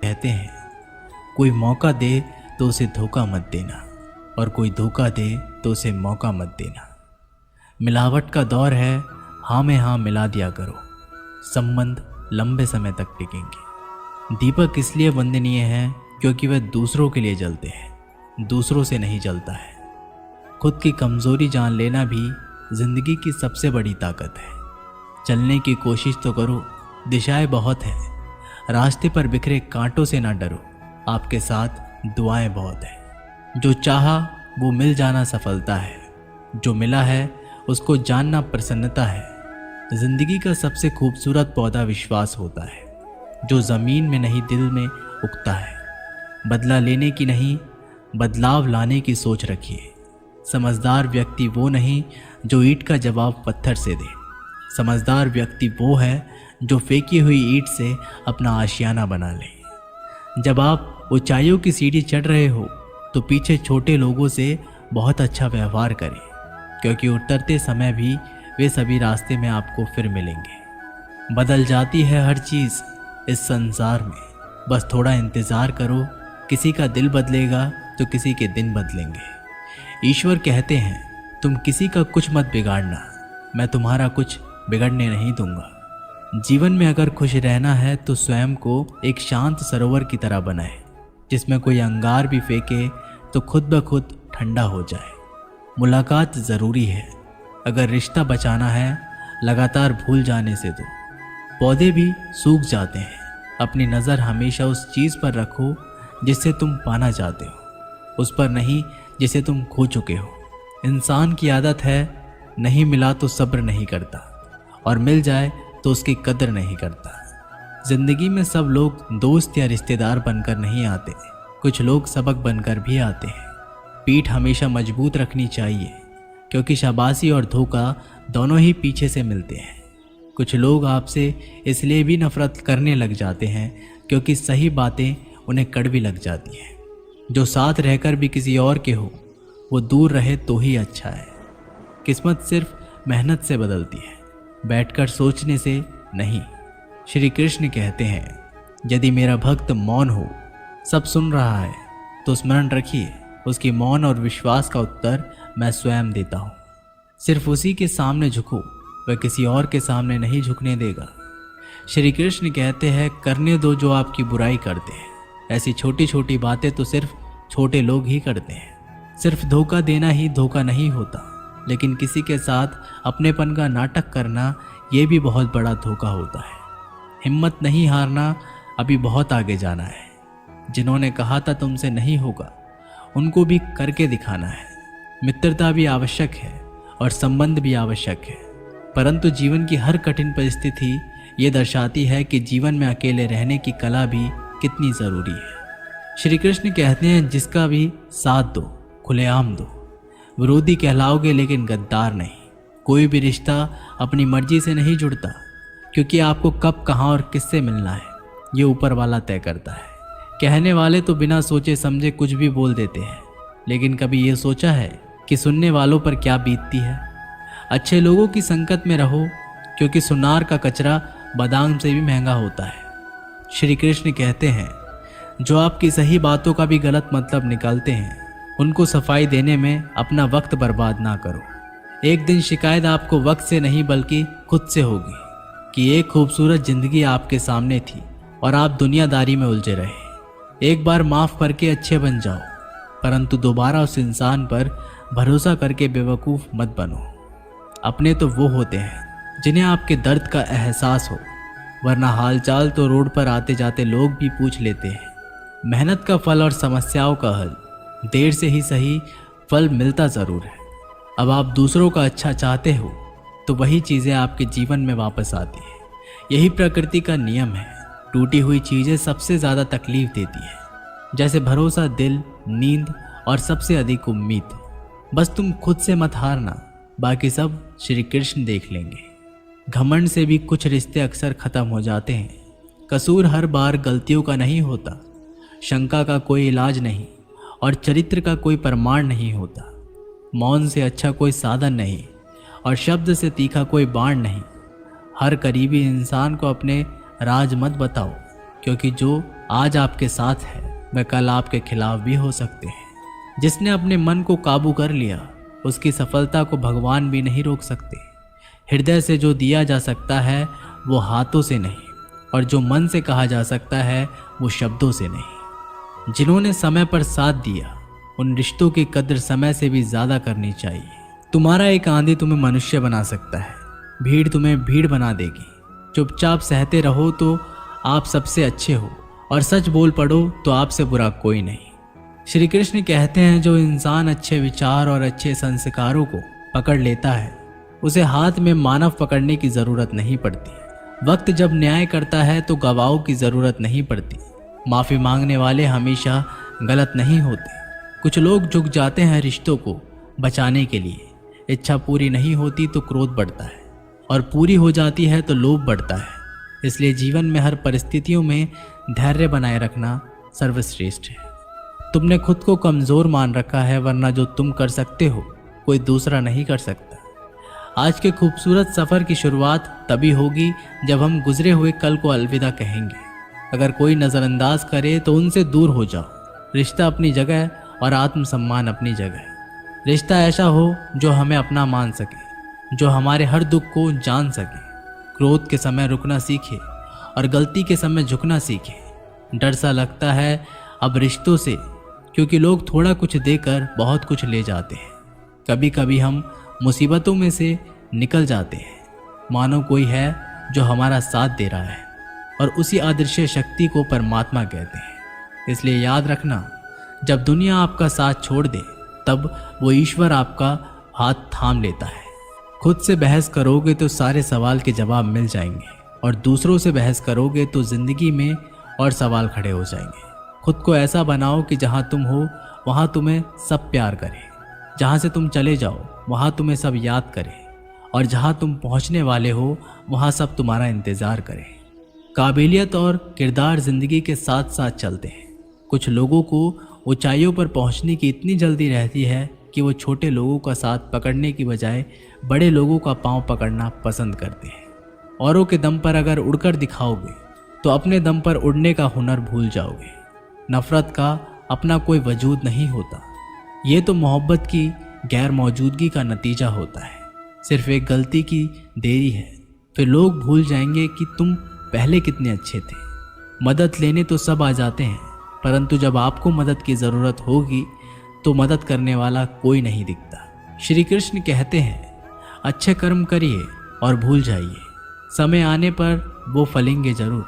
कहते हैं, कोई मौका दे तो उसे धोखा मत देना, और कोई धोखा दे तो उसे मौका मत देना। मिलावट का दौर है, हाँ में हाँ मिला दिया करो, संबंध लंबे समय तक टिकेंगे। दीपक इसलिए वंदनीय है क्योंकि वह दूसरों के लिए जलते हैं, दूसरों से नहीं जलता है। खुद की कमज़ोरी जान लेना भी जिंदगी की सबसे बड़ी ताकत है। चलने की कोशिश तो करो, दिशाएं बहुत हैं, रास्ते पर बिखरे कांटों से ना डरो, आपके साथ दुआएं बहुत हैं। जो चाहा वो मिल जाना सफलता है, जो मिला है उसको जानना प्रसन्नता है। जिंदगी का सबसे खूबसूरत पौधा विश्वास होता है, जो ज़मीन में नहीं दिल में उगता है। बदला लेने की नहीं, बदलाव लाने की सोच रखिए। समझदार व्यक्ति वो नहीं जो ईंट का जवाब पत्थर से दे, समझदार व्यक्ति वो है जो फेंकी हुई ईंट से अपना आशियाना बना ले। जब आप ऊंचाइयों की सीढ़ी चढ़ रहे हो तो पीछे छोटे लोगों से बहुत अच्छा व्यवहार करें, क्योंकि उतरते समय भी वे सभी रास्ते में आपको फिर मिलेंगे। बदल जाती है हर चीज़ इस संसार में, बस थोड़ा इंतज़ार करो। किसी का दिल बदलेगा तो किसी के दिन बदलेंगे। ईश्वर कहते हैं, तुम किसी का कुछ मत बिगाड़ना, मैं तुम्हारा कुछ बिगड़ने नहीं दूंगा। जीवन में अगर खुश रहना है तो स्वयं को एक शांत सरोवर की तरह बनाए, जिसमें कोई अंगार भी फेंके तो खुद ब खुद ठंडा हो जाए। मुलाकात ज़रूरी है, अगर रिश्ता बचाना है लगातार भूल जाने से दो। पौधे भी सूख जाते हैं, अपनी नज़र हमेशा उस चीज़ पर रखो जिसे तुम पाना चाहते हो, उस पर नहीं जिसे तुम खो चुके हो। इंसान की आदत है, नहीं मिला तो सब्र नहीं करता, और मिल जाए तो उसकी कदर नहीं करता। जिंदगी में सब लोग दोस्त या रिश्तेदार बनकर नहीं आते, कुछ लोग सबक बनकर भी आते हैं। पीठ हमेशा मजबूत रखनी चाहिए, क्योंकि शाबाशी और धोखा दोनों ही पीछे से मिलते हैं। कुछ लोग आपसे इसलिए भी नफरत करने लग जाते हैं क्योंकि सही बातें उन्हें कड़वी लग जाती हैं। जो साथ रहकर भी किसी और के हो, वो दूर रहे तो ही अच्छा है। किस्मत सिर्फ मेहनत से बदलती है, बैठकर सोचने से नहीं। श्री कृष्ण कहते हैं, यदि मेरा भक्त मौन हो, सब सुन रहा है, तो स्मरण रखिए उसकी मौन और विश्वास का उत्तर मैं स्वयं देता हूँ। सिर्फ उसी के सामने झुको, वह किसी और के सामने नहीं झुकने देगा। श्री कृष्ण कहते हैं, करने दो जो आपकी बुराई करते हैं। ऐसी छोटी छोटी बातें तो सिर्फ छोटे लोग ही करते हैं। सिर्फ धोखा देना ही धोखा नहीं होता, लेकिन किसी के साथ अपनेपन का नाटक करना ये भी बहुत बड़ा धोखा होता है। हिम्मत नहीं हारना, अभी बहुत आगे जाना है। जिन्होंने कहा था तुमसे नहीं होगा, उनको भी करके दिखाना है। मित्रता भी आवश्यक है और संबंध भी आवश्यक है, परंतु जीवन की हर कठिन परिस्थिति ये दर्शाती है कि जीवन में अकेले रहने की कला भी कितनी ज़रूरी है। श्री कृष्ण कहते हैं, जिसका भी साथ दो, खुलेआम दो। विरोधी कहलाओगे लेकिन गद्दार नहीं। कोई भी रिश्ता अपनी मर्जी से नहीं जुड़ता, क्योंकि आपको कब, कहाँ और किससे मिलना है ये ऊपर वाला तय करता है। कहने वाले तो बिना सोचे समझे कुछ भी बोल देते हैं, लेकिन कभी ये सोचा है कि सुनने वालों पर क्या बीतती है? अच्छे लोगों की संगत में रहो, क्योंकि सुनार का कचरा बादाम से भी महंगा होता है। श्री कृष्ण कहते हैं, जो आपकी सही बातों का भी गलत मतलब निकालते हैं, उनको सफाई देने में अपना वक्त बर्बाद ना करो। एक दिन शिकायत आपको वक्त से नहीं बल्कि खुद से होगी कि एक खूबसूरत जिंदगी आपके सामने थी और आप दुनियादारी में उलझे रहे। एक बार माफ़ करके अच्छे बन जाओ, परंतु दोबारा उस इंसान पर भरोसा करके बेवकूफ़ मत बनो। अपने तो वो होते हैं जिन्हें आपके दर्द का एहसास हो, वरना हालचाल तो रोड पर आते जाते लोग भी पूछ लेते हैं। मेहनत का फल और समस्याओं का हल देर से ही सही फल मिलता ज़रूर है। अब आप दूसरों का अच्छा चाहते हो तो वही चीज़ें आपके जीवन में वापस आती हैं। यही प्रकृति का नियम है। टूटी हुई चीज़ें सबसे ज़्यादा तकलीफ देती है, जैसे भरोसा, दिल, नींद और सबसे अधिक उम्मीद। बस तुम खुद से मत हारना, बाकी सब श्री कृष्ण देख लेंगे। घमंड से भी कुछ रिश्ते अक्सर ख़त्म हो जाते हैं। कसूर हर बार गलतियों का नहीं होता, शंका का कोई इलाज नहीं और चरित्र का कोई प्रमाण नहीं होता। मौन से अच्छा कोई साधन नहीं और शब्द से तीखा कोई बाण नहीं। हर करीबी इंसान को अपने राज मत बताओ, क्योंकि जो आज आपके साथ है वह कल आपके खिलाफ भी हो सकते हैं। जिसने अपने मन को काबू कर लिया उसकी सफलता को भगवान भी नहीं रोक सकते। हृदय से जो दिया जा सकता है वो हाथों से नहीं, और जो मन से कहा जा सकता है वो शब्दों से नहीं। जिन्होंने समय पर साथ दिया उन रिश्तों की कद्र समय से भी ज़्यादा करनी चाहिए। तुम्हारा एक आंधी तुम्हें मनुष्य बना सकता है, भीड़ तुम्हें भीड़ बना देगी। चुपचाप सहते रहो तो आप सबसे अच्छे हो, और सच बोल पड़ो तो आपसे बुरा कोई नहीं। श्री कृष्ण कहते हैं जो इंसान अच्छे विचार और अच्छे संस्कारों को पकड़ लेता है उसे हाथ में मानव पकड़ने की ज़रूरत नहीं पड़ती। वक्त जब न्याय करता है तो गवाहों की ज़रूरत नहीं पड़ती। माफ़ी मांगने वाले हमेशा गलत नहीं होते। कुछ लोग झुक जाते हैं रिश्तों को बचाने के लिए। इच्छा पूरी नहीं होती तो क्रोध बढ़ता है, और पूरी हो जाती है तो लोभ बढ़ता है। इसलिए जीवन में हर परिस्थितियों में धैर्य बनाए रखना सर्वश्रेष्ठ है। तुमने खुद को कमज़ोर मान रखा है, वरना जो तुम कर सकते हो कोई दूसरा नहीं कर सकता। आज के खूबसूरत सफ़र की शुरुआत तभी होगी जब हम गुजरे हुए कल को अलविदा कहेंगे। अगर कोई नज़रअंदाज करे तो उनसे दूर हो जाओ। रिश्ता अपनी जगह और आत्मसम्मान अपनी जगह। रिश्ता ऐसा हो जो हमें अपना मान सके, जो हमारे हर दुख को जान सके। क्रोध के समय रुकना सीखे और गलती के समय झुकना सीखे। डर सा लगता है अब रिश्तों से, क्योंकि लोग थोड़ा कुछ देकर बहुत कुछ ले जाते हैं। कभी कभी हम मुसीबतों में से निकल जाते हैं मानो कोई है जो हमारा साथ दे रहा है, और उसी अदृश्य शक्ति को परमात्मा कहते हैं। इसलिए याद रखना, जब दुनिया आपका साथ छोड़ दे तब वो ईश्वर आपका हाथ थाम लेता है। खुद से बहस करोगे तो सारे सवाल के जवाब मिल जाएंगे, और दूसरों से बहस करोगे तो ज़िंदगी में और सवाल खड़े हो जाएंगे। खुद को ऐसा बनाओ कि जहाँ तुम हो वहाँ तुम्हें सब प्यार करें, जहाँ से तुम चले जाओ वहाँ तुम्हें सब याद करें, और जहाँ तुम पहुँचने वाले हो वहाँ सब तुम्हारा इंतज़ार करें। काबिलियत और किरदार ज़िंदगी के साथ साथ चलते हैं। कुछ लोगों को ऊंचाइयों पर पहुंचने की इतनी जल्दी रहती है कि वो छोटे लोगों का साथ पकड़ने की बजाय बड़े लोगों का पांव पकड़ना पसंद करते हैं। औरों के दम पर अगर उड़कर दिखाओगे तो अपने दम पर उड़ने का हुनर भूल जाओगे। नफ़रत का अपना कोई वजूद नहीं होता, ये तो मोहब्बत की गैर मौजूदगी का नतीजा होता है। सिर्फ एक गलती की देरी है, फिर लोग भूल जाएंगे कि तुम पहले कितने अच्छे थे। मदद लेने तो सब आ जाते हैं, परंतु जब आपको मदद की ज़रूरत होगी तो मदद करने वाला कोई नहीं दिखता। श्री कृष्ण कहते हैं अच्छे कर्म करिए और भूल जाइए, समय आने पर वो फलेंगे ज़रूर।